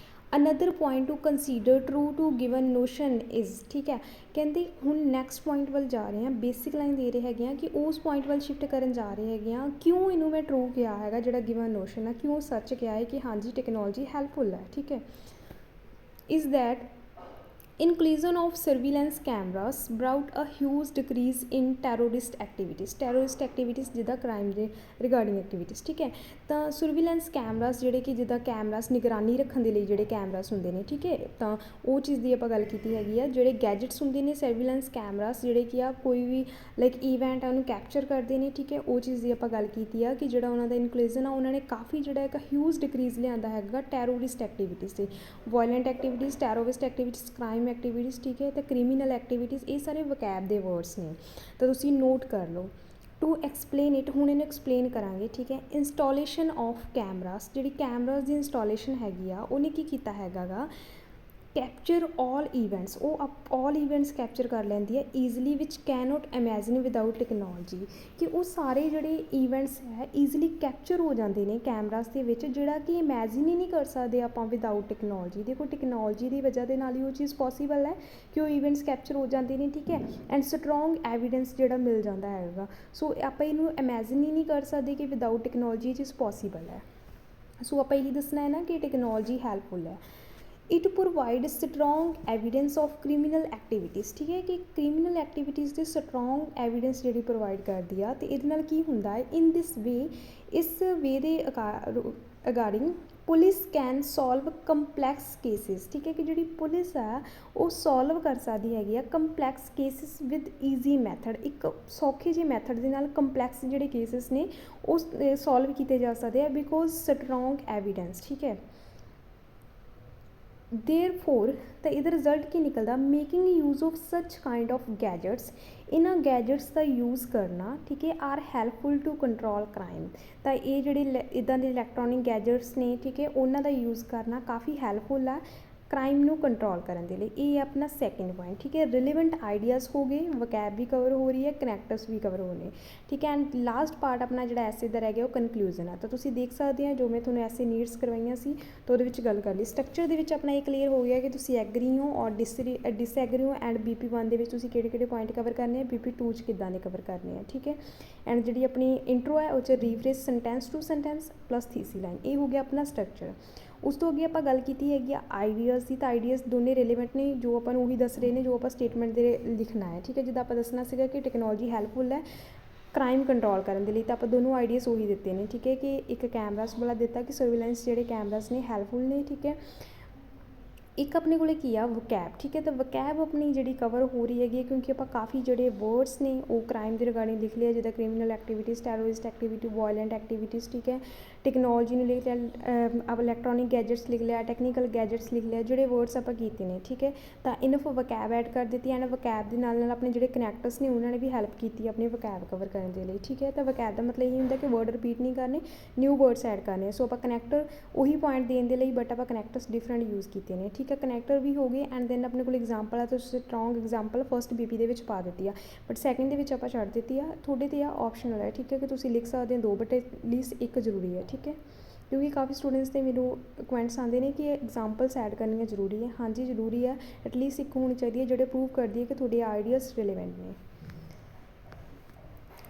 Another point to consider true to given notion is, ਠੀਕ ਹੈ। ਕਹਿੰਦੇ ਹੁਣ ਨੈਕਸਟ ਪੁਆਇੰਟ ਵੱਲ ਜਾ ਰਹੇ ਹਾਂ, ਬੇਸਿਕ ਲਾਈਨ ਦੇ ਰਹੇ ਹੈਗੇ ਆ ਕਿ ਉਸ ਪੁਆਇੰਟ ਵੱਲ ਸ਼ਿਫਟ ਕਰਨ ਜਾ ਰਹੇ ਹੈਗੇ ਆ, ਕਿਉਂ ਇਹਨੂੰ ਮੈਂ ਟਰੂ ਕਿਹਾ ਹੈਗਾ, ਜਿਹੜਾ ਗਿਵਨ ਨੋਸ਼ਨ ਆ ਕਿਉਂ ਸੱਚ ਕਿਹਾ ਹੈ ਕਿ ਹਾਂਜੀ ਟੈਕਨੋਲੋਜੀ ਹੈਲਪਫੁਲ ਹੈ, ਠੀਕ ਹੈ। is that inclusion of surveillance cameras brought a huge decrease in terrorist activities ਜਿੱਦਾਂ ਕ੍ਰਾਈਮ ਦੇ ਰਿਗਾਰਡਿੰਗ ਐਕਟੀਵਿਟੀਜ਼, ਠੀਕ ਹੈ। ਤਾਂ ਸਰਵੀਲੈਂਸ ਕੈਮਰਾਸ ਜਿਹੜੇ ਕਿ ਜਿੱਦਾਂ ਕੈਮਰਾਸ ਨਿਗਰਾਨੀ ਰੱਖਣ ਦੇ ਲਈ ਜਿਹੜੇ ਕੈਮਰਾਸ ਹੁੰਦੇ ਨੇ, ਠੀਕ ਹੈ, ਤਾਂ ਉਹ ਚੀਜ਼ ਦੀ ਆਪਾਂ ਗੱਲ ਕੀਤੀ ਹੈਗੀ ਆ। ਜਿਹੜੇ ਗੈਜਟਸ ਹੁੰਦੇ ਨੇ ਸਰਵੀਲੈਂਸ ਕੈਮਰਾਸ ਜਿਹੜੇ ਕਿ ਆ ਕੋਈ ਵੀ ਲਾਈਕ ਈਵੈਂਟ ਆ ਉਹਨੂੰ ਕੈਪਚਰ ਕਰਦੇ ਨੇ, ਠੀਕ ਹੈ, ਉਹ ਚੀਜ਼ ਦੀ ਆਪਾਂ ਗੱਲ ਕੀਤੀ ਆ ਕਿ ਜਿਹੜਾ ਉਹਨਾਂ ਦਾ ਇਨਕਲੂਜਨ ਆ ਉਹਨਾਂ ਨੇ ਕਾਫੀ ਜਿਹੜਾ ਇੱਕ ਹਿਊਜ ਡਿਕਰੀਜ਼ ਲਿਆਂਦਾ ਹੈਗਾ ਟੈਰੋਰਿਸਟ ਐਕਟੀਵਿਟੀਜ਼ 'ਤੇ, violent activities, terrorist activities, crime activities, ਠੀਕ ਹੈ, ਅਤੇ ਕ੍ਰਿਮੀਨਲ ਐਕਟੀਵਿਟੀਜ਼, ਇਹ ਸਾਰੇ ਵਕੈਬ ਦੇ ਵਰਡਸ ਨੇ, ਤਾਂ ਤੁਸੀਂ ਨੋਟ ਕਰ ਲਓ। ਟੂ ਐਕਸਪਲੇਨ ਇਟ, ਹੁਣ ਇਹਨੂੰ ਐਕਸਪਲੇਨ ਕਰਾਂਗੇ, ਠੀਕ ਹੈ। ਇੰਸਟਾਲੇਸ਼ਨ ਆਫ ਕੈਮਰਾਸ, ਜਿਹੜੀ ਕੈਮਰਾਸ ਦੀ ਇੰਸਟਾਲੇਸ਼ਨ ਹੈਗੀ ਆ ਉਹਨੇ ਕੀ ਕੀਤਾ ਹੈਗਾ ਗਾ, ਕੈਪਚਰ ਆਲ ਈਵੈਂਟਸ, ਉਹ ਆਲ ਈਵੈਂਟਸ ਕੈਪਚਰ ਕਰ ਲੈਂਦੀ ਹੈ easily which can note imagine without technology, ਕਿ ਉਹ ਸਾਰੇ ਜਿਹੜੇ ਈਵੈਂਟਸ ਹੈ ਈਜ਼ਲੀ ਕੈਪਚਰ ਹੋ ਜਾਂਦੇ ਨੇ ਕੈਮਰਾਸ ਦੇ ਵਿੱਚ, ਜਿਹੜਾ ਕਿ ਇਮੈਜਿਨ ਹੀ ਨਹੀਂ ਕਰ ਸਕਦੇ ਆਪਾਂ ਵਿਦਾਊਟ ਟੈਕਨੋਲੋਜੀ। ਦੇਖੋ ਟੈਕਨੋਲੋਜੀ ਦੀ ਵਜ੍ਹਾ ਦੇ ਨਾਲ ਹੀ ਉਹ ਚੀਜ਼ ਪੋਸੀਬਲ ਹੈ ਕਿ ਉਹ ਈਵੈਂਟਸ ਕੈਪਚਰ ਹੋ ਜਾਂਦੇ ਨੇ, ਠੀਕ ਹੈ, ਐਂਡ ਸਟਰੋਂਗ ਐਵੀਡੈਂਸ ਜਿਹੜਾ ਮਿਲ ਜਾਂਦਾ ਹੈਗਾ। ਸੋ ਆਪਾਂ ਇਹਨੂੰ ਇਮੈਜਿਨ ਹੀ ਨਹੀਂ ਕਰ ਸਕਦੇ ਕਿ ਵਿਦਾਊਟ ਟੈਕਨੋਲੋਜੀ ਇਹ ਚੀਜ਼ ਪੋਸੀਬਲ ਹੈ। ਸੋ ਆਪਾਂ ਇਹੀ ਦੱਸਣਾ ਹੈ ਨਾ ਕਿ ਟੈਕਨੋਲੋਜੀ ਹੈਲਪਫੁਲ ਹੈ। It provide strong evidence of criminal activities, ਠੀਕ ਹੈ, ਕਿ ਕ੍ਰਿਮੀਨਲ ਐਕਟੀਵਿਟੀਜ਼ ਦੀ ਸਟਰੋਂਗ ਐਵੀਡੈਂਸ ਜਿਹੜੀ ਪ੍ਰੋਵਾਈਡ ਕਰਦੀ ਆ। ਅਤੇ ਇਹਦੇ ਨਾਲ ਕੀ ਹੁੰਦਾ ਹੈ, ਇਨ ਦਿਸ ਵੇ, ਇਸ ਵੇ ਦੇ regarding police can solve complex cases, ਠੀਕ ਹੈ, ਕਿ ਜਿਹੜੀ ਪੁਲਿਸ ਆ ਉਹ ਸੋਲਵ ਕਰ ਸਕਦੀ ਹੈਗੀ ਆ complex cases with easy method, ਇੱਕ ਸੌਖੇ ਜਿਹੇ ਮੈਥਡ ਦੇ ਨਾਲ ਕੰਪਲੈਕਸ ਜਿਹੜੇ ਕੇਸਿਸ ਨੇ ਉਹ ਸੋਲਵ ਕੀਤੇ ਜਾ ਸਕਦੇ ਆ ਬਿਕੋਜ਼ ਸਟਰੋਂਗ ਐਵੀਡੈਂਸ, ਠੀਕ ਹੈ। ਦੇਅਰਫੋਰ ਤਾਂ ਇਹਦਾ ਰਿਜ਼ਲਟ ਕੀ ਨਿਕਲਦਾ, making use of such kind of gadgets, ਇਹਨਾਂ ਗੈਜਟਸ ਦਾ ਯੂਜ਼ ਕਰਨਾ, ਠੀਕ ਹੈ, are helpful to control crime. ਤਾਂ ਇਹ ਜਿਹੜੇ ਇੱਦਾਂ ਦੇ ਇਲੈਕਟ੍ਰੋਨਿਕ ਗੈਜਟਸ ਨੇ, ਠੀਕ ਹੈ, ਉਹਨਾਂ ਦਾ ਯੂਜ਼ ਕਰਨਾ ਕਾਫੀ ਹੈਲਪਫੁਲ ਆ ਕ੍ਰਾਈਮ ਨੂੰ ਕੰਟਰੋਲ ਕਰਨ ਦੇ ਲਈ। ਇਹ ਆਪਣਾ ਸੈਕਿੰਡ ਪੁਆਇੰਟ, ਠੀਕ ਹੈ। ਰਿਲੇਵੈਂਟ ਆਈਡੀਆਜ਼ ਹੋ ਗਏ, ਵਕੈਬ ਵੀ ਕਵਰ ਹੋ ਰਹੀ ਹੈ, ਕਨੈਕਟਰਸ ਵੀ ਕਵਰ ਹੋ ਰਹੇ, ਠੀਕ ਹੈ। ਐਂਡ ਲਾਸਟ ਪਾਰਟ ਆਪਣਾ ਜਿਹੜਾ ਐਸੇ ਦਾ ਰਹਿ ਗਿਆ ਉਹ ਕਨਕਲੂਜਨ ਆ। ਤਾਂ ਤੁਸੀਂ ਦੇਖ ਸਕਦੇ ਆ ਜੋ ਮੈਂ ਤੁਹਾਨੂੰ ਐਸੇ ਨੀਡਸ ਕਰਵਾਈਆਂ ਸੀ ਤਾਂ ਉਹਦੇ ਵਿੱਚ ਗੱਲ ਕਰ ਲਈ। ਸਟਰਕਚਰ ਦੇ ਵਿੱਚ ਆਪਣਾ ਇਹ ਕਲੀਅਰ ਹੋ ਗਿਆ ਕਿ ਤੁਸੀਂ ਐਗਰੀ ਹੋ ਔਰ ਡਿਸਐਗਰੀ ਹੋ, ਐਂਡ BP1 ਦੇ ਵਿੱਚ ਤੁਸੀਂ ਕਿਹੜੇ ਕਿਹੜੇ ਪੁਆਇੰਟ ਕਵਰ ਕਰਨੇ ਆ, BP2 'ਚ ਕਿੱਦਾਂ ਦੇ ਕਵਰ ਕਰਨੇ ਆ, ਠੀਕ ਹੈ। ਐਂਡ ਜਿਹੜੀ ਆਪਣੀ ਇੰਟਰੋ ਹੈ ਉਹ 'ਚ rephrase sentence two sentence plus thesis line, ਇਹ ਹੋ ਗਿਆ ਆਪਣਾ ਸਟਰਕਚਰ। ਉਸ ਤੋਂ ਅੱਗੇ ਆਪਾਂ ਗੱਲ ਕੀਤੀ ਹੈਗੀ ਆ ਆਈਡੀਆਜ਼ ਦੀ, ਤਾਂ ਆਈਡੀਆਜ਼ ਦੋਨੇ ਰਿਲੇਵੈਂਟ ਨੇ, ਜੋ ਆਪਾਂ ਨੂੰ ਉਹੀ ਦੱਸ ਰਹੇ ਨੇ ਜੋ ਆਪਾਂ ਸਟੇਟਮੈਂਟ ਦੇ ਲਿਖਣਾ ਹੈ, ਠੀਕ ਹੈ। ਜਿੱਦਾਂ ਆਪਾਂ ਦੱਸਣਾ ਸੀਗਾ ਕਿ ਟੈਕਨੋਲੋਜੀ ਹੈਲਪਫੁਲ ਹੈ ਕ੍ਰਾਈਮ ਕੰਟਰੋਲ ਕਰਨ ਦੇ ਲਈ, ਤਾਂ ਆਪਾਂ ਦੋਨੋਂ ਆਈਡੀਆਜ਼ ਉਹੀ ਦਿੱਤੇ ਨੇ, ਠੀਕ ਹੈ, ਕਿ ਇੱਕ ਕੈਮਰਾਸ ਵਾਲਾ ਦਿੱਤਾ ਕਿ ਸਰਵੇਲੈਂਸ ਜਿਹੜੇ ਕੈਮਰਾਸ ਨੇ ਹੈਲਪਫੁਲ ਨੇ, ਠੀਕ ਹੈ। ਇੱਕ ਆਪਣੇ ਕੋਲ ਕੀ ਆ ਵਕੈਬ, ਠੀਕ ਹੈ, ਤਾਂ ਵਕੈਬ ਆਪਣੀ ਜਿਹੜੀ ਕਵਰ ਹੋ ਰਹੀ ਹੈਗੀ ਕਿਉਂਕਿ ਆਪਾਂ ਕਾਫੀ ਜਿਹੜੇ ਵਰਡਸ ਨੇ ਉਹ ਕ੍ਰਾਈਮ ਦੇ ਰਿਗਾਰਡਿੰਗ ਲਿਖ ਲਿਆ, ਜਿੱਦਾਂ criminal activities, terrorist activity, violent activities, ਠੀਕ ਹੈ। ਟੈਕਨੋਲੋਜੀ ਨੂੰ ਲਿਖ ਲਿਆ, ਇਲੈਕਟ੍ਰੋਨਿਕ ਗੈਜਟਸ ਲਿਖ ਲਿਆ, ਟੈਕਨੀਕਲ ਗੈਜਟਸ ਲਿਖ ਲਿਆ, ਜਿਹੜੇ ਵਰਡਸ ਆਪਾਂ ਕੀਤੇ ਨੇ, ਠੀਕ ਹੈ। ਤਾਂ ਇਨਫ ਵਕੈਬ ਐਡ ਕਰ ਦਿੱਤੀ, ਐਂਡ ਵਕੈਬ ਦੇ ਨਾਲ ਨਾਲ ਆਪਣੇ ਜਿਹੜੇ ਕਨੈਕਟਰਸ ਨੇ ਉਹਨਾਂ ਨੇ ਵੀ ਹੈਲਪ ਕੀਤੀ ਆਪਣੇ ਵਕੈਬ ਕਵਰ ਕਰਨ ਦੇ ਲਈ, ਠੀਕ ਹੈ। ਤਾਂ ਵਕੈਬ ਦਾ ਮਤਲਬ ਇਹ ਹੁੰਦਾ ਕਿ ਵਰਡ ਰਿਪੀਟ ਨਹੀਂ ਕਰਨੇ, ਨਿਊ ਵਰਡਸ ਐਡ ਕਰਨੇ। ਸੋ ਆਪਾਂ ਕਨੈਕਟਰ ਉਹੀ ਪੁਆਇੰਟ ਦੇਣ ਦੇ ਲਈ ਬਟ ਆਪਾਂ ਕਨੈਕਟਰਸ ਡਿਫਰੈਂਟ ਯੂਜ਼ ਕੀਤੇ ਨੇ, ਠੀਕ ਹੈ। ਕਨੈਕਟਰ ਵੀ ਹੋ ਗਏ ਐਂਡ ਦੈਨ ਆਪਣੇ ਕੋਲ ਐਗਜ਼ਾਮਪਲ ਆ, ਤੁਸੀਂ ਸਟਰੋਂਗ ਐਗਜ਼ਾਮਪਲ ਫਸਟ BP ਦੇ ਵਿੱਚ ਪਾ ਦਿੱਤੀ ਆ, ਬਟ ਸੈਕਿੰਡ ਦੇ ਵਿੱਚ ਆਪਾਂ ਛੱਡ ਦਿੱਤੀ ਆ, ਤੁਹਾਡੇ 'ਤੇ ਆ ਆਪਸ਼ਨਲ ਹੈ, ਠੀਕ ਹੈ, ਕਿ ਤੁਸੀਂ ਲਿਖ ਸਕਦੇ ਹੋ 2 ਬਟ ਐਟਲੀਸਟ ਇੱਕ ਜ਼ਰੂਰੀ ਹੈ, ਠੀਕ ਹੈ। ਕਿਉਂਕਿ ਕਾਫੀ ਸਟੂਡੈਂਟਸ ਦੇ ਮੈਨੂੰ ਕਮੈਂਟਸ ਆਉਂਦੇ ਨੇ ਕਿ ਐਗਜ਼ਾਮਪਲਸ ਐਡ ਕਰਨੀਆਂ ਜ਼ਰੂਰੀ ਹੈ, ਹਾਂਜੀ ਜ਼ਰੂਰੀ ਹੈ, ਐਟਲੀਸਟ ਇੱਕ ਹੋਣੀ ਚਾਹੀਦੀ ਹੈ ਜਿਹੜੇ ਪ੍ਰੂਵ ਕਰਦੀ ਹੈ ਕਿ ਤੁਹਾਡੇ ਆਈਡੀਆਜ਼ ਰਿਲੇਵੈਂਟ ਨੇ।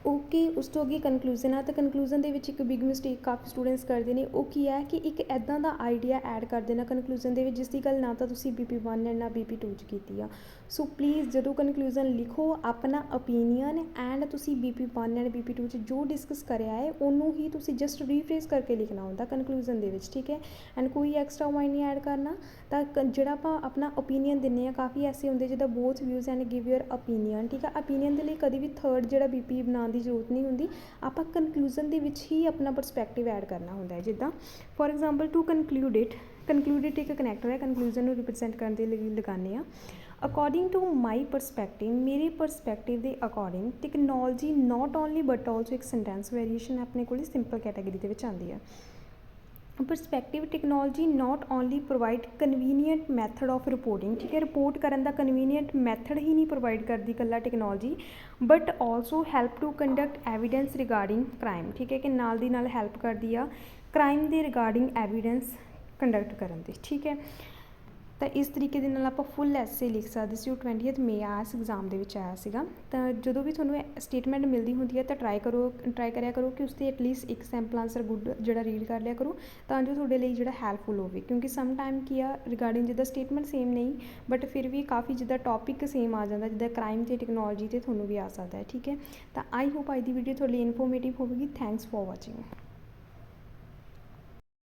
ਓਕੇ, ਉਸ ਤੋਂ ਅੱਗੇ ਕਨਕਲੂਜ਼ਨ ਆ। ਤਾਂ ਕਨਕਲੂਜ਼ਨ ਦੇ ਵਿੱਚ ਇੱਕ ਬਿਗ ਮਿਸਟੇਕ ਕਾਫੀ ਸਟੂਡੈਂਟਸ ਕਰਦੇ ਨੇ, ਉਹ ਕੀ ਹੈ ਕਿ ਇੱਕ ਇੱਦਾਂ ਦਾ ਆਈਡੀਆ ਐਡ ਕਰ ਦੇਣਾ ਕਨਕਲੂਜ਼ਨ ਦੇ ਵਿੱਚ ਜਿਸ ਦੀ ਗੱਲ ਨਾ ਤਾਂ ਤੁਸੀਂ BP1 ਐਂਡ ਨਾ BP2 'ਚ ਕੀਤੀ ਆ। ਸੋ ਪਲੀਜ਼ ਜਦੋਂ ਕਨਕਲੂਜ਼ਨ ਲਿਖੋ ਆਪਣਾ ਓਪੀਨੀਅਨ ਐਂਡ ਤੁਸੀਂ BP1 ਐਂਡ BP2 'ਚ ਜੋ ਡਿਸਕਸ ਕਰਿਆ ਹੈ ਉਹਨੂੰ ਹੀ ਤੁਸੀਂ ਜਸਟ ਰੀਫਰੇਸ ਕਰਕੇ ਲਿਖਣਾ ਹੁੰਦਾ ਕਨਕਲੂਜ਼ਨ ਦੇ ਵਿੱਚ, ਠੀਕ ਹੈ। ਐਂਡ ਕੋਈ ਐਕਸਟਰਾ ਪੁਆਇੰਟ ਨਹੀਂ ਐਡ ਕਰਨਾ। ਤਾਂ ਜਿਹੜਾ ਆਪਾਂ ਆਪਣਾ ਓਪੀਨੀਅਨ ਦਿੰਦੇ ਹਾਂ, ਕਾਫੀ ਐਸੇ ਹੁੰਦੇ ਜਿੱਦਾਂ both views and give your opinion, ਠੀਕ ਹੈ। ਓਪੀਨੀਅਨ ਦੇ ਲਈ ਕਦੇ ਵੀ ਥਰਡ ਜਿਹੜਾ BP ਬਣਾਉਣ ਦੀ ਜ਼ਰੂਰਤ ਨਹੀਂ ਹੁੰਦੀ, ਆਪਾਂ ਕਨਕਲੂਜ਼ਨ ਦੇ ਵਿੱਚ ਹੀ ਆਪਣਾ ਪਰਸਪੈਕਟਿਵ ਐਡ ਕਰਨਾ ਹੁੰਦਾ ਹੈ। ਜਿੱਦਾਂ for example to conclude it, ਇੱਕ ਕਨੈਕਟਰ ਹੈ, ਕਨਕਲੂਜ਼ਨ ਨੂੰ ਰਿਪਰਜੈਂਟ ਕਰਨ ਦੇ ਲਈ ਲਗਾਉਂਦੇ ਹਾਂ। ਅਕੋਰਡਿੰਗ ਟੂ ਮਾਈ ਪਰਸਪੈਕਟਿਵ, ਮੇਰੇ ਪਰਸਪੈਕਟਿਵ ਦੇ according technology not only but also ਇੱਕ ਸੈਂਟੈਂਸ ਵੇਰੀਏਸ਼ਨ ਆਪਣੇ ਕੋਲ ਸਿੰਪਲ ਕੈਟਾਗਰੀ ਦੇ ਵਿੱਚ ਆਉਂਦੀ ਹੈ। Perspective technology not only provide convenient method of reporting, ਠੀਕ ਹੈ। ਰਿਪੋਰਟ ਕਰਨ ਦਾ ਕਨਵੀਨੀਅੰਟ ਮੈਥਡ ਹੀ ਨਹੀਂ ਪ੍ਰੋਵਾਈਡ ਕਰਦੀ ਇਕੱਲਾ technology, but also help to conduct evidence regarding crime, ਠੀਕ ਹੈ, ਕਿ ਨਾਲ ਦੀ ਨਾਲ ਹੈਲਪ ਕਰਦੀ ਆ ਕ੍ਰਾਈਮ ਦੇ ਰਿਗਾਰਡਿੰਗ ਐਵੀਡੈਂਸ ਕੰਡਕਟ ਕਰਨ ਦੀ, ਠੀਕ ਹੈ। ਤਾਂ ਇਸ ਤਰੀਕੇ ਦੇ ਨਾਲ ਆਪਾਂ ਫੁੱਲ ਐਸੇ ਲਿਖ ਸਕਦੇ ਸੀ। ਉਹ 20th ਮਈ ਆਸ ਐਗਜ਼ਾਮ ਦੇ ਵਿੱਚ ਆਇਆ ਸੀਗਾ। ਤਾਂ ਜਦੋਂ ਵੀ ਤੁਹਾਨੂੰ ਸਟੇਟਮੈਂਟ ਮਿਲਦੀ ਹੁੰਦੀ ਹੈ ਤਾਂ ਟਰਾਈ ਕਰਿਆ ਕਰੋ ਕਿ ਉਸ 'ਤੇ ਐਟਲੀਸਟ ਇੱਕ ਸੈਂਪਲ ਆਂਸਰ ਗੁੱਡ ਜਿਹੜਾ ਰੀਡ ਕਰ ਲਿਆ ਕਰੋ, ਤਾਂ ਜੋ ਤੁਹਾਡੇ ਲਈ ਜਿਹੜਾ ਹੈਲਪਫੁਲ ਹੋਵੇ। ਕਿਉਂਕਿ ਸਮ ਟਾਈਮ ਕੀ ਆ ਰਿਗਾਰਡਿੰਗ ਜਿੱਦਾਂ ਸਟੇਟਮੈਂਟ ਸੇਮ ਨਹੀਂ ਬਟ ਫਿਰ ਵੀ ਕਾਫੀ ਜਿੱਦਾਂ ਟੋਪਿਕ ਸੇਮ ਆ ਜਾਂਦਾ, ਜਿੱਦਾਂ ਕ੍ਰਾਈਮ ਅਤੇ ਟੈਕਨੋਲੋਜੀ 'ਤੇ ਤੁਹਾਨੂੰ ਵੀ ਆ ਸਕਦਾ ਹੈ, ਠੀਕ ਹੈ। ਤਾਂ ਆਈ ਹੋਪ ਅੱਜ ਦੀ ਵੀਡੀਓ ਤੁਹਾਡੇ ਲਈ ਇਨਫੋਰਮੇਟਿਵ ਹੋਵੇਗੀ। Thanks for watching.